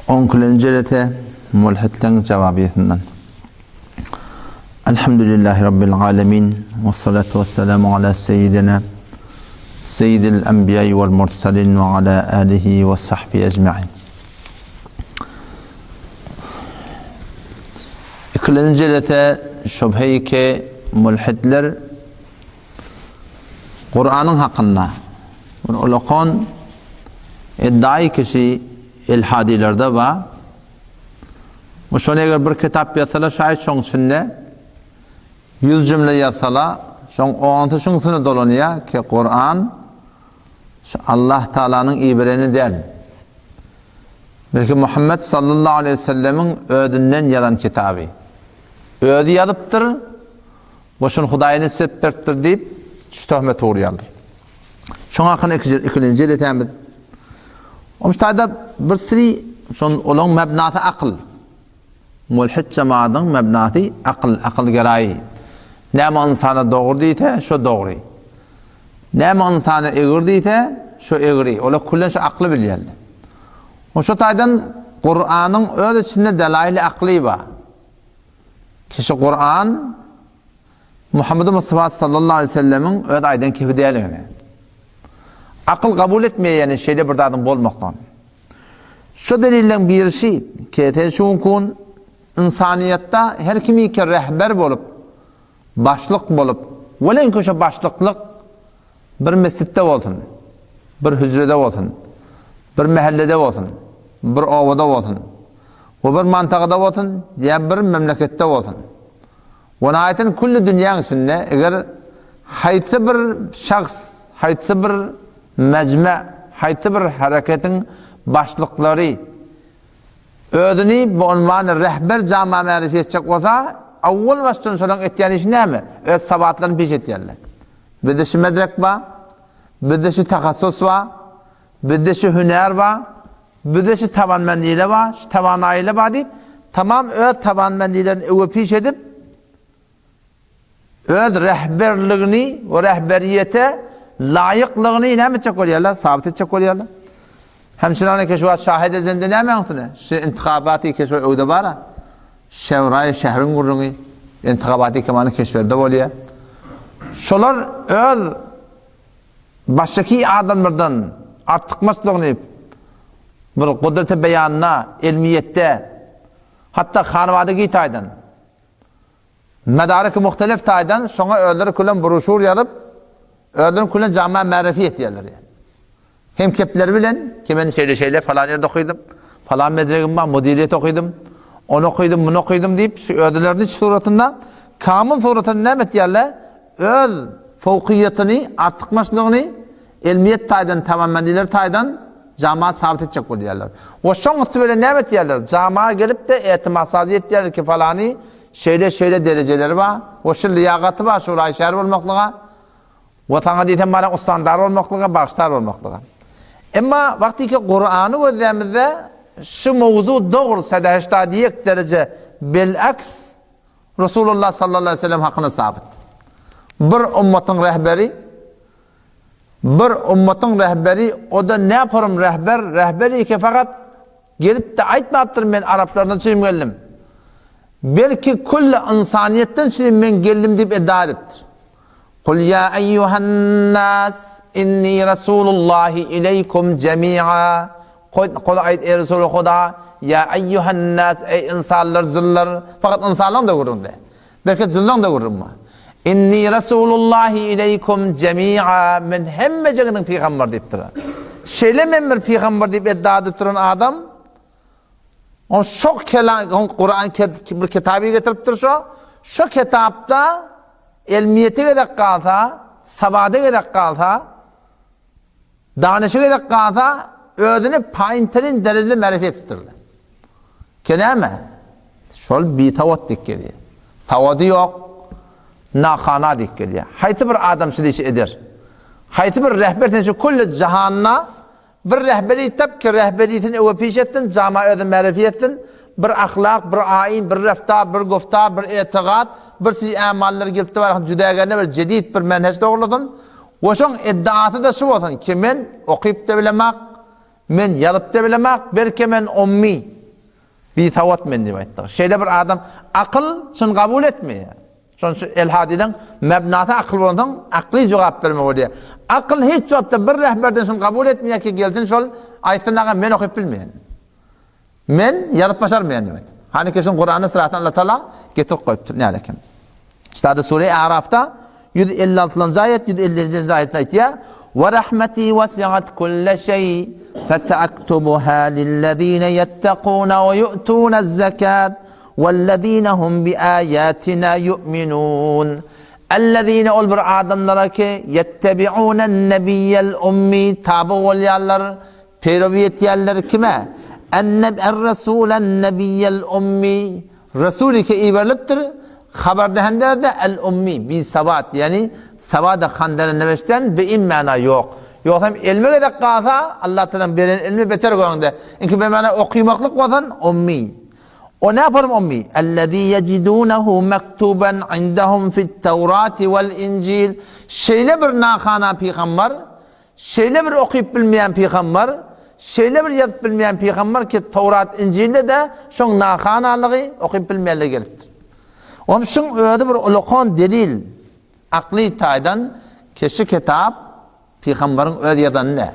10. mulhidlerin cevabiyetinden. Elhamdülillahi Rabbil alemin. Ve salatu ve selamu ala seyyidina seyyidil enbiyayı vel mursalin ve ala alihi ve sahbihi ecma'in. 2. şüpheyi ki mulhidler Kur'an'ın hakkında ulakon iddiayı kişi ilhadilerde var. Bu şöyle eğer bir kitap yazsala şayet şunun içinde 100 cümle yazsala şunun 10 şunun dolanıyor ki Kur'an Allah Teala'nın ibreni değil. Belki Muhammed sallallahu aleyhi ve sellemin ödünden yazan kitabı. Ödü yazıptır. Bu şunun Huday'a nispet berttir deyip şu töhmet uğrayalır. Şuna hakkında ikinci iletemiz. O müştahide bir sürü şunun olan mebnatı akıl. Mulhid cemaatın mebnatı akıl gerayı. Nema insana doğru deyte, şu doğru. Nema insana eğir deyte, şu eğri. Ola kullen şu aklı biliyeldi. O şu taydan Kur'an'ın öyle içinde delail-i aklı var. Ki şu Kur'an Muhammed Mustafa sallallahu aleyhi ve sellemin öyle aydan kefi değil. Akıl kabul etmeyeni şeyde bir dadım bolmaktan. Şu delilden bir şey ki teşunkun insaniyetta her kimi ki rehber bolup başlık bolup velen ki şu başlıklık bir mescitte olsun, bir hücrede olsun, bir mahallede olsun, bir ovada olsun, ve bir mantıqada olsun, ya bir memlekette olsun. Ve ayetin kulli dünyanın içinde eğer haytı bir şahs, haytı bir mecme, haytı bir hareketin başlıkları ödünü bu unvanı rehber cama marif edecek olsa avval baştan solan ettiğin iş ne mi? Öz sabatlarını peş ettiğinler. Bir de şu medrek var, bir de şu takassus var, bir de şu hüner var, bir de şu tavanmendiyle var, şu tavanayla var deyip tamam öz tavanmendilerini öve peş edip öz rehberliğini ve rehberiyete layıklığını ne mi çekoliyorlar? Sabit edecek oluyorlar. Hemşirane ki şu şahid ezinde ne mi yaptığını? Şu intikabatı ki şu öde var. Şevrayı şehrin kurduğunu intikabatı kemanı keşferde oluyor. Şolar öz baştaki adamlardan artık maslığını bir kudreti beyanına, ilmiyette hatta hanvadaki taydan medarik muhtelif taydan şuna öğleri kullan broşur yazıp öğlerin kullan camiye marifiyet diyorlar yani. Hem kepler bilen ki ben şeyle falan yerde okudum. Falan medrekim var, mudiriyet okudum. Onu okudum, bunu okudum deyip şu öğrelerin iç suratında kamil suratını nemet yerler öl fevkiyetini, arttıkmaşlığını ilmiyet taydan, tamammendiler taydan camiye sabit edecek oluyorlar. O şun böyle nemet yerler camiye gelip de etimatsaziyet yerler ki falanı şeyle dereceleri var. O şu liyagatı var, şu rayşer olmaklığa. Vatana deyten bana ustandar olmaklığa, başlar olmaklığa. Ama vakti ki Kur'an'ı özlemizde şu mevzu doğru sedeşta diyek derece bilaks Resulullah sallallahu aleyhi ve sellem hakkında sabit. Bir ümmetin rehberi o da ne yaparım rehberi ki fakat gelip de aytmaptır ben Araplardan çıkayım geldim. Belki kulli insaniyetten çıkayım ben geldim deyip iddia ediptir. Kul ya eyyuhannas inni Resulullahi ileykum cemi'a. Kul ayet ey Resulü Huda ya eyyuhannas ey insanlar zillar. Fakat insanlar da görürüm de. Belki zillar da görürüm mü? İnni Resulullahi ileykum cemi'a. Men hemme ceginin peygamber deyip duran. Şeyle men bir peygamber deyip iddia edip duran adam o çok kelam Kur'an bir kitabı getiriptir şu kitapta ilmiyeti gedek kalsa, sabade gedek kalsa, danışı gedek kalsa, ödünü payinterin derecede marifet ettirdi. Kelime, şol bir tavat dik geliyor. Tavadı yok, nakana dik geliyor. Hayti bir adam şilişi eder. Hayti bir rehber şu kulli cihanna, bir rehberi tabki rehberiyetin eve peş ettin, cama ödün marifet ettin, bir ahlak, bir ayin, bir refta, bir gufta, bir etiqat, bir sizi amallar gelip de var, cüdagane bir cedid, bir menheç doğruladın. Ve şun iddiatı da şu olsun ki men okuyup da bilemek, men yazıp da bilemek, belki men ummi. Bir savat men diye aytdı. Şeyde bir adam akıl şunu kabul etmiyor. Şun elhadiden mebnata akıl bolandan akli cevap vermek oluyor. Akıl hiç çoğatta bir rehberden şunu kabul etmiyor ki geldin şol ayetlerden men okuyup bilmeyen. Men yazıp başarmayan demek. Hani ki şun Kur'an'ı sıradan Allah Teala getirip koyuptur. Ne alakam? İşte adı Sure-i Araf'ta 156. ayet 150. ayette aytiyor. وَرَحْمَتِي وَسِعَتْ كُلَّ شَيْءٍ فَسَأَكْتُبُهَا لِلَّذ۪ينَ يَتَّقُونَ وَيُؤْتُونَ الزَّكَاةَ وَالَّذ۪ينَ هُمْ بِآيَاتِنَا يُؤْمِنُونَ اَلَّذ۪ينَ ol bir adamlara ki يَتَّبِعُونَ النَّبِيَّ الْاُمِّي tabi olyanlar, peroviyet yerler kime? اَرْرَسُولَ النَّبِيَّ الْاُمِّي Resul-i ki iverliptir. Haberdehende de el-ummi bir sabat yani sabada khandelen neveşten bir immana yok. Yok hem ilmi de qasa Allah Teala beren ilmi beter goýanda. Inki be mana okumaklyk bolsan ummi. O ne yapar ummi? Ellezî yecidûnehu mektuben indahum fi't-Tevrat vel-İncil. Şeýle bir nahana peygamber, şeýle bir okuyup bilmeyen peygamber, şeýle bir yazıp bilmeyen peygamber ki Tevrat, İncil'de de şoň nahanalygy okuyup bilmeýänler gelipdir. Onun için öyle bir ulukon delil, akli taydan keşi kitap, Peygamberin öyle yadan ne?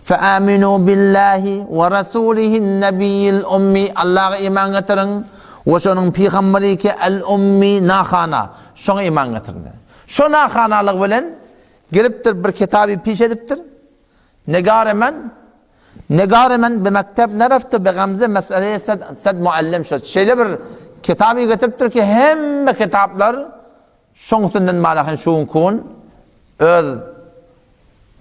فَآمِنُوا بِاللّٰهِ وَرَسُولِهِ النَّبِيِّ الْاُمِّي Allah'a iman getirin ve şunun Peygamberi ki el-ummi nahana, şuna iman getirin. Şu nahanalık bilen geliptir bir kitabı piş ediptir. Negaremen bir mektep nerefti be gamze meseleye sad muallim şöyle. Şeyle bir kitabı getiriptir ki hem kitaplar şonsundan malakın şuun kun öz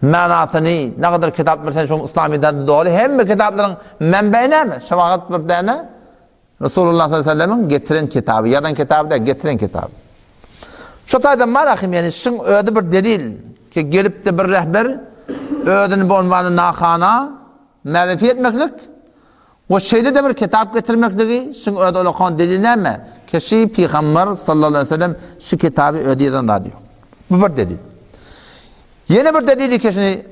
manasını ne kadar kitap versen şu İslamiyet'de doğru hem kitapların menbeine mi? Şefaat bir tane Resulullah sallallahu aleyhi ve sellem'in getiren kitabı yadan kitabı da getiren kitabı. Şu tayda malakım yani şun öyle bir delil ki gelip de bir rehber ödün bu unvanı nahana marifi etmeklik ve şeyde de bir kitap getirmekligi şun öde olakan deliline mi? Keşi Peygamber sallallahu aleyhi ve sellem şu kitabı ödeyeden daha diyor. Bu bir delil. Yeni bir delili keşini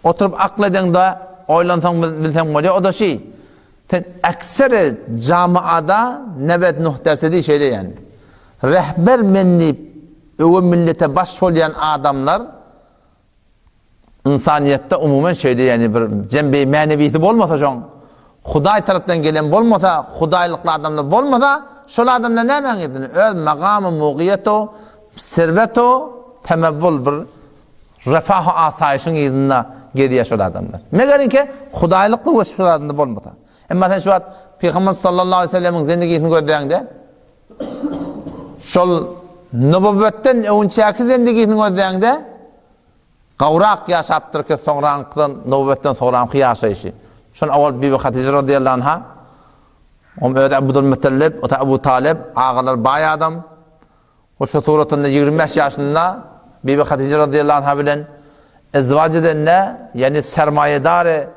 oturup akleden de oylantan bilsen oluyor. O da şey ekseri camiada nebet nuh dersi değil şeyle yani. Rehber menni öve millete başrolayan adamlar insaniyette umumen şeyde yani bir cembe-i meneviyeti olmasa şu an Huday taraftan gelen olmasa, Hudaylıklı adamlar olmasa, şol adamlar ne men gidin? Öz makamı, muğiyeto, serveto, temevvül bir refah-ı asayişin yedinna gediye şol adamlar. Megerin ki Hudaylıklı ve şol adamlar olmasa. Ama sen şu an Peygamber sallallahu aleyhi ve sellem'in zendigisini gözleyende, şol nübüvvetten önçeki zendigisini gözleyende, qavrak yaşaptır ki sonrankıdan, nübüvvetten sonrankı yaşayışı. Şun awal Bibi Hatice radıyallahu anha öde Abdülmuttalib, o da Ebu Talib ağalar bay adam. O şu suratında 25 yaşında Bibi Hatice radıyallahu anha bilen ezvac edenle yani sermayedarı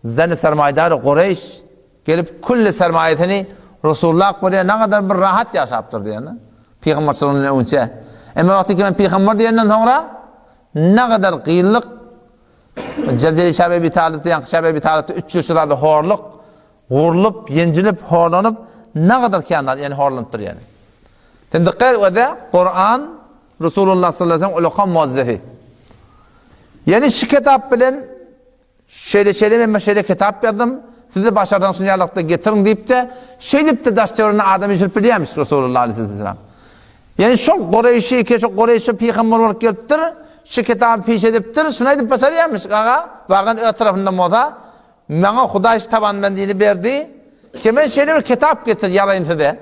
zeni sermayedarı Kureyş gelip kulli sermayetini Resulullah buraya ne kadar bir rahat yaşaptır yani. Peygamber sallallahu aleyhi ve sellem. Ama vakti ki ben Peygamber diyenden sonra ne kadar kıyılık Cezeri Şabebi Talip'te, Yankı Şabebi Talip'te 3 yaşlarda horluk, vurulup, yencilip, horlanıp ne kadar kârlar yani horlanıptır yani. Dikkat ve Kur'an Resulullah sallallahu aleyhi ve sellem ulukan muazzehi. Yani şu kitap bilen şöyle kitap yazdım, sizi başardan sunyarlıkta getirin deyip de deyip de daşçılarına adam işirpiliymiş Resulullah aleyhi ve sellem. Yani şu Kureyş'i Peygamber olarak geliptir, şu kitabı piş ediptir, şuna edip başarıyamış ağa. Bakın ö tarafından olsa, bana Huday taban bendini verdi, ki ben şeyde bir kitap getir yalayın size.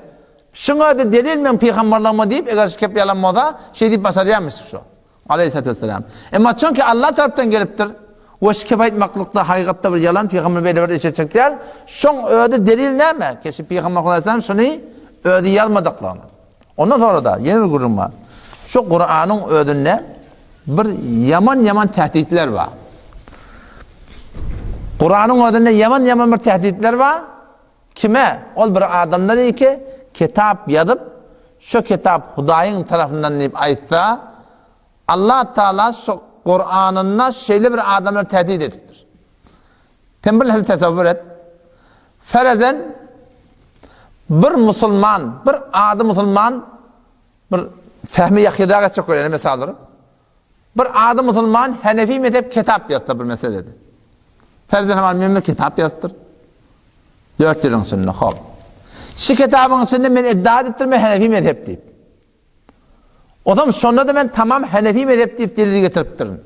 Şuna da delil men peygamberlerime deyip, eğer şu kitap yalan olsa, deyip başarıyamış şu. Aleyhisselatü vesselam. Ama çünkü Allah tarafından geliptir, o şu kitap etmeklikte, hakikatte bir yalan, peygamber böyle bir işe değil, şun öde delil ne mi? Ki şu peygamber aleyhisselam şunu öde yalmadıklarını. Ondan sonra da yeni bir kurum var. Şu Kur'an'ın ödünne, bir yaman tehditler var. Kur'an'ın adında yaman bir tehditler var. Kime? Ol bir adamları ki kitap yazıp şu kitap Huday'ın tarafından deyip aytsa Allah Teala şu Kur'an'ınla şeyli bir adamları tehdit ediptir. Tembel tasavvur et. Farazen bir musulman, bir adi musulman bir fehmi yakidaga çok önemli meseledir. Bir adi musulman Hanefi mezhep kitap yazdı bir meselede. Farazen hemen memur kitap yazdı. 4 yılın sonunda hop. Şu kitabın sonunda men iddia ettirme Hanefi mezhep deyip. Odam sonra da men tamam Hanefi mezhep deyip delil getiriptirin.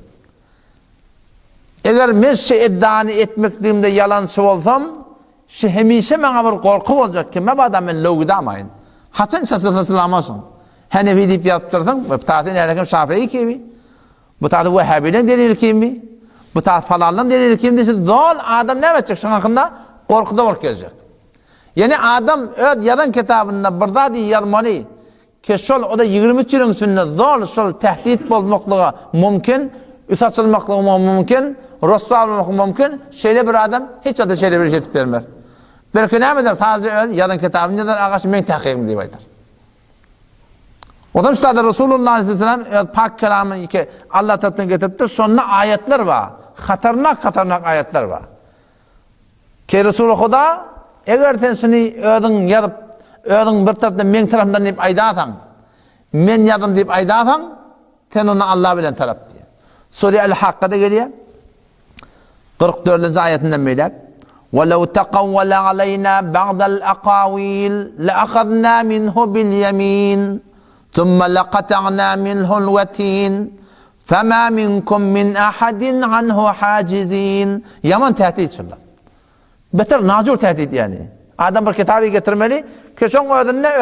Eğer men şu iddianı etmekliğimde yalansı olsam, şu hemişe bana bir korku olacak ki, bu adamın loğuda amayın. Haçın tasılamasın. Hanefi deyip yaptırsan, bu tahtın erkeğim Şafii kimi? Bu tahtı Vehhabi'nin delil kimi? Bu tahtı falanın delil kimi? Deyse, dol adam ne yapacak şu hakkında? Korkuda korku gelecek. Yani adam öd yadan kitabında burada diye yazmalı ki şol o da 23 yılın içinde zor şol tehdit olmaklığı mümkün, üs açılmaklığı mümkün, rüsva olmaklığı mümkün. Şöyle bir adam hiç o da şöyle bir şey etip vermer. Belki ne midir? Taze öd yadan kitabında da ağaç men tahkikim diye aytar. O da işte Resulullah Aleyhisselam pak kelamı ki Allah tarafından getiriptir. Sonuna ayetler var. Hatarnak ayetler var. Ki Resulullah eğer sen seni ödün yazıp, ödün bir taraftan men tarafından deyip aydatan, men yazdım deyip aydatan, sen onu Allah bilen taraf diye. Sure El-Hakka'da geliyor. 44. ayetinden meylep. وَلَوْ تَقَوَّلَ عَلَيْنَا بَعْضَ الْأَقَاوِيلِ لَأَخَذْنَا مِنْهُ بِالْيَمِينِ ثُمَّ لَقَطَعْنَا مِنْهُ الْوَتِينَ فَمَا مِنْكُمْ مِنْ أَحَدٍ عَنْهُ حَاجِزِينَ. Yaman tehdit şunlar. Beter nacur tehdit yani. Adam bir kitabı getirmeli, köşon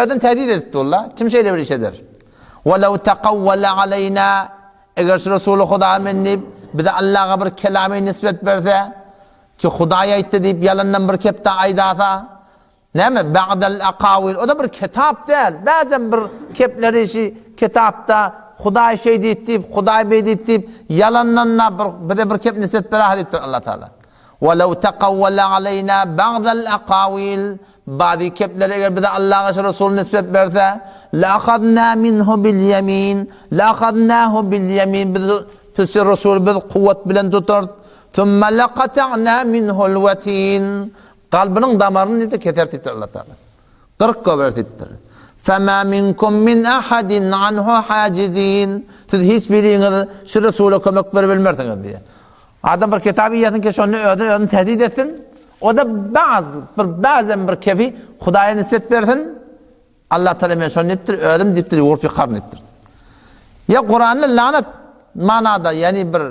ödün tehdit etti Allah. Kim şeyle bir iş eder? وَلَوْ تَقَوَّلَ عَلَيْنَا eğer Resulü Huda mennib, bir de Allah'a bir kelamı nispet verse, ki Huda'ya itti deyip yalandan bir kepte aydata, ne mi? Ba'del akavil, o da bir kitap değil. Bazen bir kepleri işi kitapta, Huda'ya şey deyip, Huda'ya bey deyip, yalandan bir de bir kep nispet verahadettir Allah Teala. وَلَوْ تَقَوَّلَ عَلَيْنَا بَعْضَ الْأَقَاوِيلِ bazı kepleri eğer bir de Allah'a Resulü nispet verse لَأَخَذْنَا مِنْهُ بِالْيَمِينَ لَأَخَذْنَاهُ بِالْيَمِينَ biz Resulü biz kuvvet bilen tutar ثُمَّ لَقَطَعْنَا مِنْهُ الْوَتِينَ kalbinin damarını neydi ketertiptir Allah Teala 40 kövertiptir فَمَا مِنْكُمْ مِنْ أَحَدٍ عَنْهُ حَاجِزِينَ siz hiçbiriniz şu Resulü kömek verebilmersiniz diye. Adam bir kitabı yazın ki şunu ödün tehdit etsin. O da bazen bir kefi Hudaya nispet versin. Allah Teala men şunu diptir, ödüm diptir, vurup karn diptir. Ya Kur'an'ın lanet manada yani bir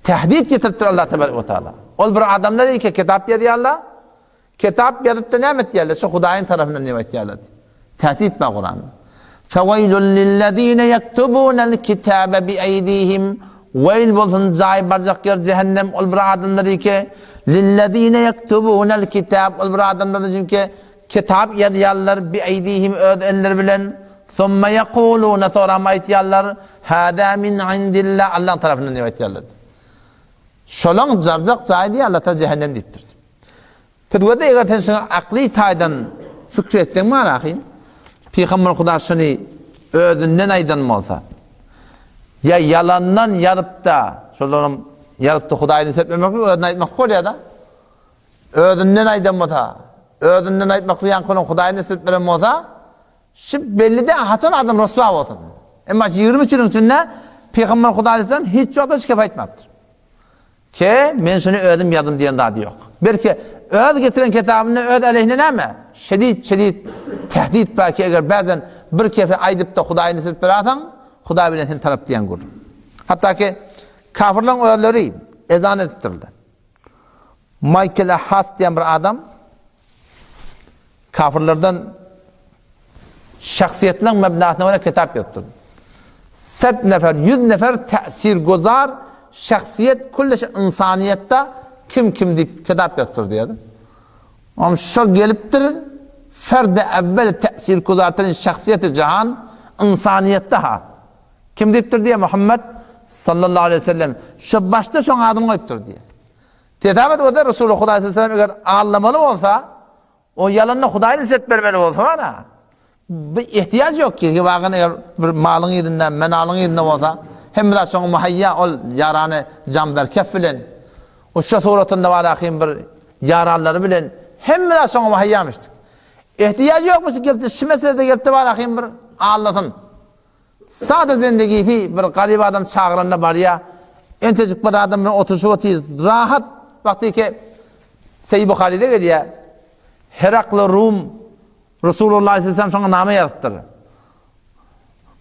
tehdit getirtir Allah Teala. Ol bir adamlar ki kitap yazıyor Allah. Kitap yazıp da nimet diyorlar. Şu Hudayın tarafından nimet diyorlar. Tehdit var Kur'an. فَوَيْلٌ لِلَّذ۪ينَ يَكْتُبُونَ الْكِتَابَ بِأَيْدِيهِمْ Veyl bolsun cahil barzak yer cehennem ol bir adamları ki lillezine yektubunel kitab ol bir adamları çünkü kitap yazıyorlar bi eydihim eller bilen thumma yekuluna sonra aytıyorlar hada min indillah Allah tarafından aytıyorlar. Şolong zarzak cahil Allah ta cehennem diptir. Fetwada eğer sen akli taydan fikretsen mi arakin? Peygamber Hudasını ödünden aydan olsa ya yalandan yazıp da şolarım yazıp da Hudayını sepmemek mi ödün aytmak kolya da ödünden aydan olsa ödünden aytmak duyan kolun Hudayını sepmeren olsa şu belli de haçan adam rüsva olsun ama 23 yılın içinde Peygamber Hudayını hiç yokta şikayet etmektir ki men şunu ödüm yadım diyen daha yok belki öd getiren kitabını öd aleyhine ne mi? Şedid tehdit belki eğer bazen bir kefe aydıp da Hudayını sepmeren Huda bilen taraf diyen kur. Hatta ki kafirlerin öğeleri ezan ettirildi. Michael Haas diyen bir adam kafirlerden şahsiyetlerin mebnasına göre kitap yaptırdı. 100 nefer tesir gozar şahsiyet kulleş insaniyette kim deyip kitap yaptırdı diyordu. Ama şu geliptir ferde evvel tesir gozartının şahsiyeti cihan insaniyette ha. Kim deyiptir diye Muhammed sallallahu aleyhi ve sellem şu başta şu adım koyuptur diye. Tetamet o da Resulullah sallallahu aleyhi ve sellem eğer ağlamalı olsa o yalanına Hudayını set vermeli olsa var ha. Bir ihtiyaç yok ki bakın eğer bir malın yedinden menalın yedinden olsa hem de şu muhayya ol yaranı can ver kefilen Uşa suratında var ahim bir yararları bilen hemmeden sonra vahiyyamıştık. İhtiyacı yokmuş geldi, şu meselede geldi var ahim bir ağlatın. Sade zindagisi bir garip adam çağıranda var ya, entecik bir adamın oturuşu oturuyor, rahat vakti ki Seyyid Bukhari'de geliyor. Heraklı Rum Resulullah Aleyhisselam sonra namı yazıttır.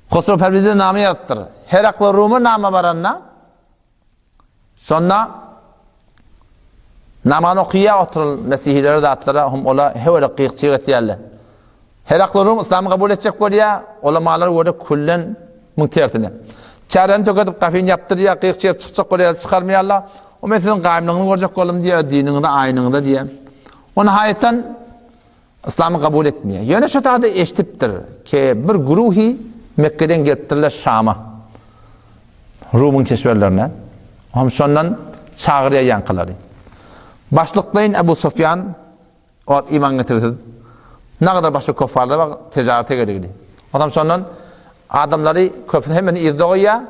Hosro Perviz'de namı yazıttır. Heraklı Rum'un namı varanna sonra naman okuya oturul Mesihilere de atlara hum ola hevele kıyıkçı etiyerler. Heraklı Rum İslam'ı kabul edecek böyle ya ulamalar orada kullen muhtertine. Çaren töketip kafin yaptır ya kıyıkçı çıkacak böyle çıkarmayarlar. O meselin kaimliğini görecek oğlum diye dinini de aynını diye. O nihayetten İslam'ı kabul etmiyor. Yine şu tadı eşittir ki bir gruhi Mekke'den getirdiler Şam'a. Rum'un keşverlerine. Hem sondan çağırıya yankıları. Başlıklayın Ebu Sufyan o iman getirdi. Ne kadar başka kuffarda bak ticarete geldi. Adam sondan adamları köprü hemen izdoya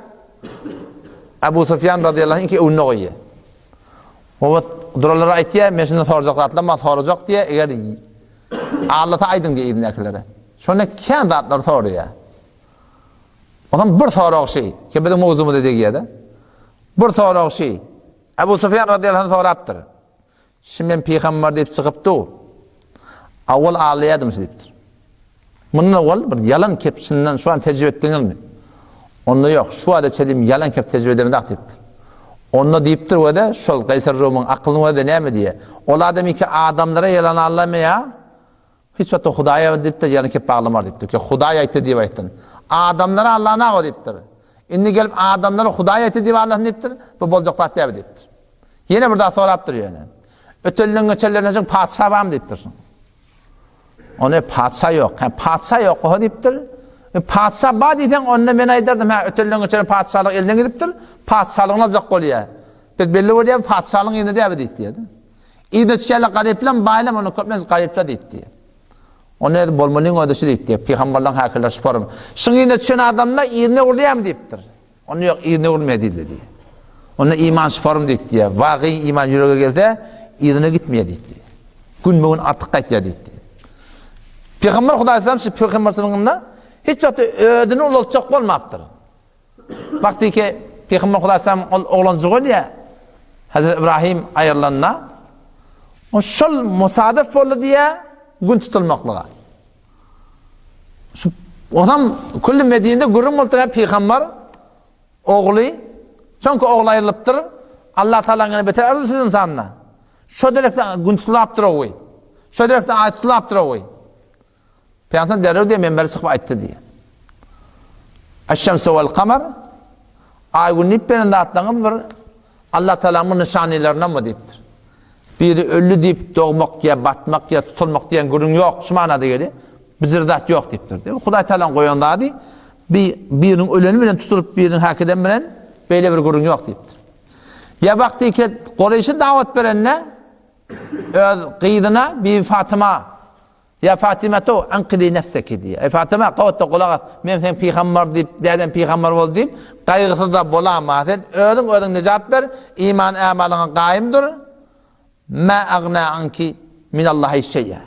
Ebu Sufyan radıyallahu anh ki ünlü koyuyor. O duralara aytiye mesine soracak atlama soracak diye eğer Allah'a aydın diye ibnekilere. Sonra kendi atları soruyor. O zaman bir soru şey ki bizim mevzumuzda dediği bir soru şey Ebu Sufyan radıyallahu anh sorattır. Şimdi ben peygamber deyip çıkıptı o. Avval ağlayadım deyiptir. Bunun avval bir yalan kepsinden şu an tecrübe ettiğiniz mi? Onu yok. Şu anda çelim yalan kep tecrübe edemedi deyiptir. Onu deyiptir o da şol Kaysar Rum'un aklını o da ne mi diye. O adam ki adamlara yalan anlamaya hiç vato Hudaya deyip de yalan kep bağlamar deyiptir. Ki Hudaya ayette diye ayettin. Adamlara Allah'ına o deyiptir. İndi gelip adamlara Hudaya ayette diye Allah'ın deyiptir. Bu bolcaklat diye deyiptir. Yine burada soraptır yani. Ötellüğün öçellerine için padişah var mı deyiptir. Ona padişah yok. Padişah yok o deyiptir. Padişah var deyden onunla men aydardım. Ötellüğün öçellerine padişahlık elden gidiptir. Padişahlığın alacak oluyor. Biz belli oluyor padişahlığın yine de deyip. İde çiçeğle gariplen baylam onu köplen gariplen deyip. Onu bolmalıyın ödesi deyip. Peygamberden hakirler sporum. Şimdi yine çiçeğin adamla iğne uğrayam deyiptir. Onu yok iğne uğrmaya değil diye. Ona iman sporum deyip diye. Vaki iman yüreğe gelse iğne gitmeye deyip. Gün bugün artık kayıtya deyip. Peygamber Huda Aleyhisselam şu Peygamber sınıfında hiç ödünü olacak olmaptır. Vakti ki Peygamber Huda Aleyhisselam oğlancı ol ya Hazreti İbrahim ayırlanına o şol musadef oldu diye gün tutulmaklığa. O zaman kulli Medine'de gurrum oldu Peygamber oğlu çünkü oğlu ayrılıptır Allah Teala'nın beter arzı sizin sanına. Şu direkten gün tutulaptır o oy. Şu direkten ayet tutulaptır o oy. Peygamber derrev diye menberi çıkıp ayette diye. Eşşemse vel kamer ay gün nipperinde atlanıp bir Allah Teala'nın nişanelerinden mı deyiptir. Biri ölü deyip doğmak ya batmak ya tutulmak diyen gurun yok. Şu manada geliyor. Bizirdat yok deyiptir. Huday Teala'nın koyanda değil. Birinin ölünü bilen tutulup birinin hakeden bilen böyle bir gurun yok deyiptir. Ya vakti ki Kureyş'e davet verenle kıydına bir Fatıma ya Fatıma to ankidi nefseki diye. Fatıma kavutta kulağa men sen peygamber deyip derden peygamber ol deyip kaygısı da bulamazsın. Ödün ne cevap ver? İman amalına kaimdir. Ma agna anki min Allahi şeyya.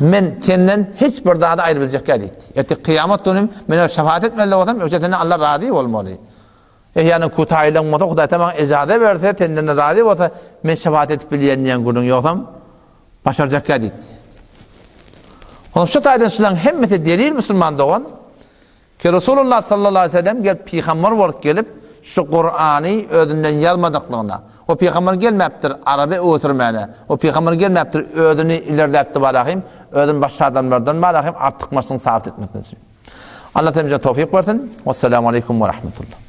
Men kendinden hiçbir daha da ayrılacak dedi. Yani kıyamet günü men şefaat etmeli adam öcetine Allah razı olmalı. Yani kutaylan moda Huda tamam icade verse kendinden razı olsa men şefaat etip bileyen günün yoksam başaracak dedi. Onun şu taydan şulan hemmeti delil Müslüman doğan ki Resulullah sallallahu aleyhi ve sellem gelip peygamber olarak gelip şu Kur'an'ı ödünden yazmadıklığına o peygamber gelmeptir Arabi oturmayana o peygamber gelmeptir ödünü ilerletti barahim ödün başka adamlardan barahim artık maçını sabit etmek için. Allah temize tevfik versin. Vesselamu aleyküm ve rahmetullah.